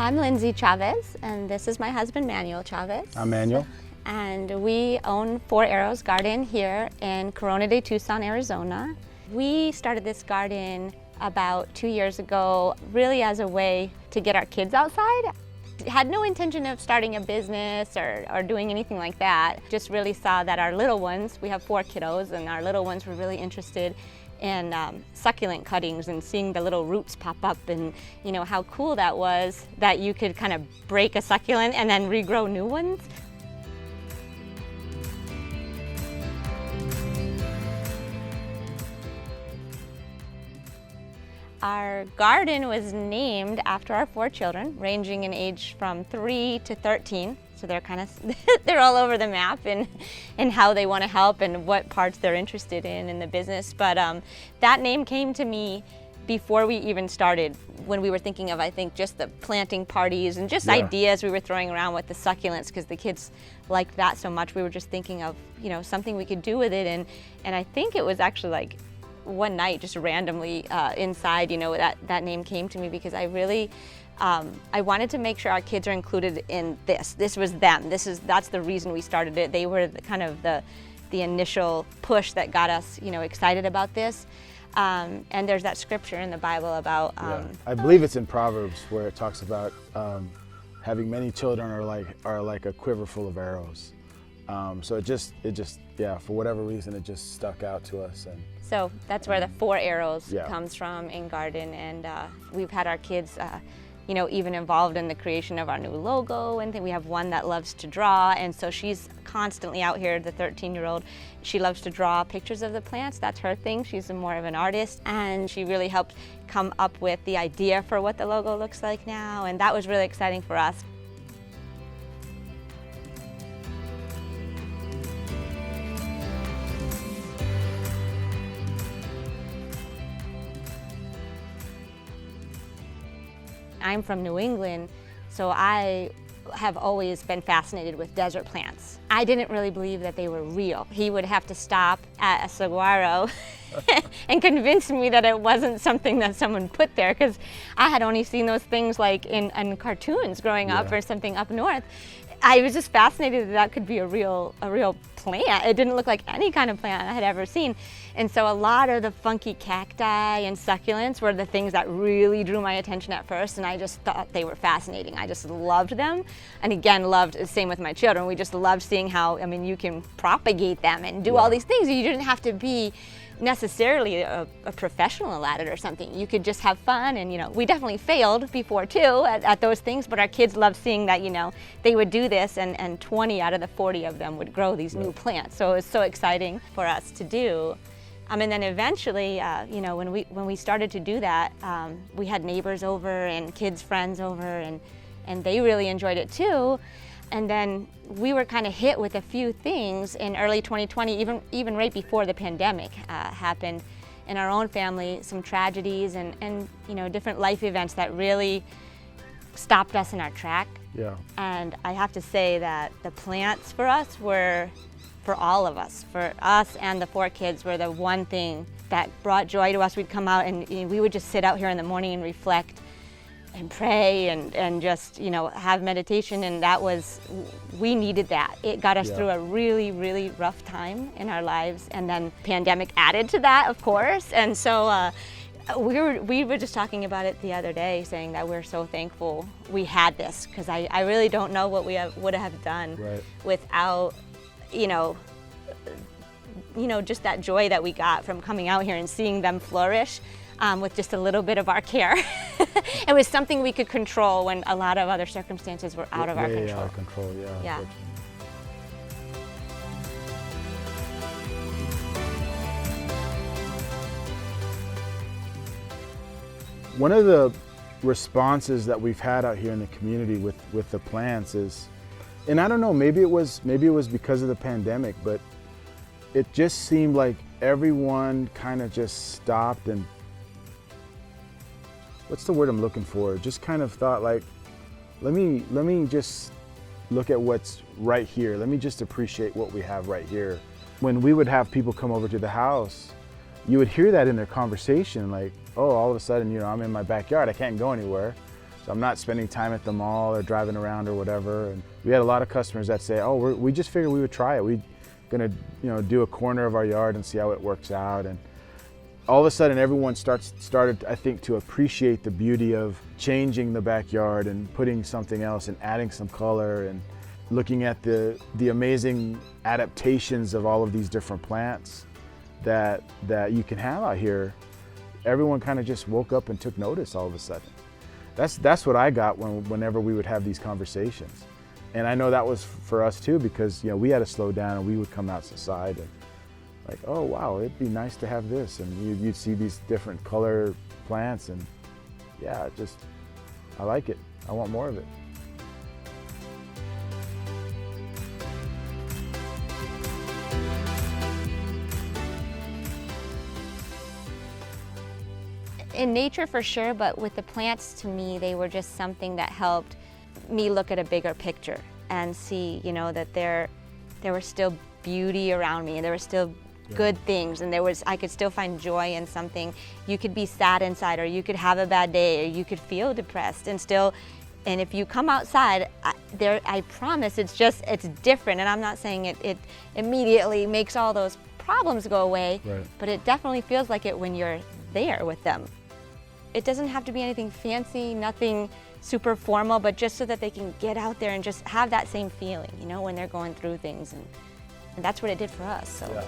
I'm Linsay Chavez, and this is my husband, Manuil Chavez. I'm Manuil. And we own Four Arrows Garden here in Corona de Tucson, Arizona. We started this garden about 2 years ago, really as a way to get our kids outside. Had no intention of starting a business or doing anything like that. Just really saw that our little ones, we have 4 kiddos, and our little ones were really interested in succulent cuttings and seeing the little roots pop up, and you know how cool that was, that you could kind of break a succulent and then regrow new ones. Our garden was named after our 4 children, ranging in age from 3 to 13. So they're kind of, they're all over the map and how they want to help and what parts they're interested in the business. But that name came to me before we even started, when we were thinking of, I think, just the planting parties and just ideas we were throwing around with the succulents, because the kids liked that so much. We were just thinking of, you know, something we could do with it. And I think it was actually like one night, just randomly inside, you know, that name came to me, because I really, I wanted to make sure our kids are included in this. This was them. That's the reason we started it. They were kind of the initial push that got us, you know, excited about this. And there's that scripture in the Bible about. I believe it's in Proverbs where it talks about having many children are like a quiver full of arrows. So it just for whatever reason it just stuck out to us. And so that's where the 4 arrows comes from in garden, and we've had our kids you know, even involved in the creation of our new logo, and we have one that loves to draw, and so she's constantly out here, the 13-year-old. She loves to draw pictures of the plants. That's her thing. She's more of an artist, and she really helped come up with the idea for what the logo looks like now, and that was really exciting for us. I'm from New England, so I have always been fascinated with desert plants. I didn't really believe that they were real. He would have to stop at a saguaro and convince me that it wasn't something that someone put there, because I had only seen those things like in cartoons growing up or something up north. I was just fascinated that could be a real plant. It didn't look like any kind of plant I had ever seen. And so a lot of the funky cacti and succulents were the things that really drew my attention at first, and I just thought they were fascinating. I just loved them. And again, loved, same with my children, we just loved seeing how, I mean, you can propagate them and do all these things. You didn't have to be necessarily a professional at it or something. You could just have fun, and you know, we definitely failed before too at those things, but our kids loved seeing that, you know, they would do this, and 20 out of the 40 of them would grow these new plants. So it was so exciting for us to do. And then eventually, you know, when we started to do that, we had neighbors over and kids' friends over, and they really enjoyed it too. And then we were kind of hit with a few things in early 2020, even right before the pandemic happened in our own family, some tragedies and you know, different life events that really stopped us in our track. And I have to say that the plants for us were, for all of us, for us and the 4 kids, were the one thing that brought joy to us. We'd come out and we would just sit out here in the morning and reflect and pray and just, you know, have meditation, and that was, we needed that. It got us through a really, really rough time in our lives, and then pandemic added to that, of course. And so we were just talking about it the other day, saying that we're so thankful we had this, because I really don't know what we would have done without, you know, just that joy that we got from coming out here and seeing them flourish with just a little bit of our care. It was something we could control when a lot of other circumstances were out of our control. Out of control, yeah. One of the responses that we've had out here in the community with the plants is, and I don't know, maybe it was because of the pandemic, but it just seemed like everyone kind of just stopped and, what's the word I'm looking for? Just kind of thought like, let me just look at what's right here. Let me just appreciate what we have right here. When we would have people come over to the house, you would hear that in their conversation, like, oh, all of a sudden, you know, I'm in my backyard, I can't go anywhere. So I'm not spending time at the mall or driving around or whatever. And we had a lot of customers that say, oh, we just figured we would try it. We're gonna, do a corner of our yard and see how it works out. And all of a sudden everyone started, I think, to appreciate the beauty of changing the backyard and putting something else and adding some color and looking at the amazing adaptations of all of these different plants that you can have out here. Everyone kind of just woke up and took notice all of a sudden. That's what I got whenever we would have these conversations. And I know that was for us too, because we had to slow down and we would come outside and like, oh wow, it'd be nice to have this, and you'd see these different color plants, and yeah, I like it. I want more of it. In nature for sure, but with the plants, to me, they were just something that helped me look at a bigger picture and see, that there was still beauty around me, and there were still good things, and I could still find joy in something. You could be sad inside, or you could have a bad day, or you could feel depressed, and if you come outside, I promise it's different. And I'm not saying it immediately makes all those problems go away, but it definitely feels like it when you're there with them. It doesn't have to be anything fancy, nothing super formal, but just so that they can get out there and just have that same feeling, when they're going through things. And that's what it did for us. So. Yeah.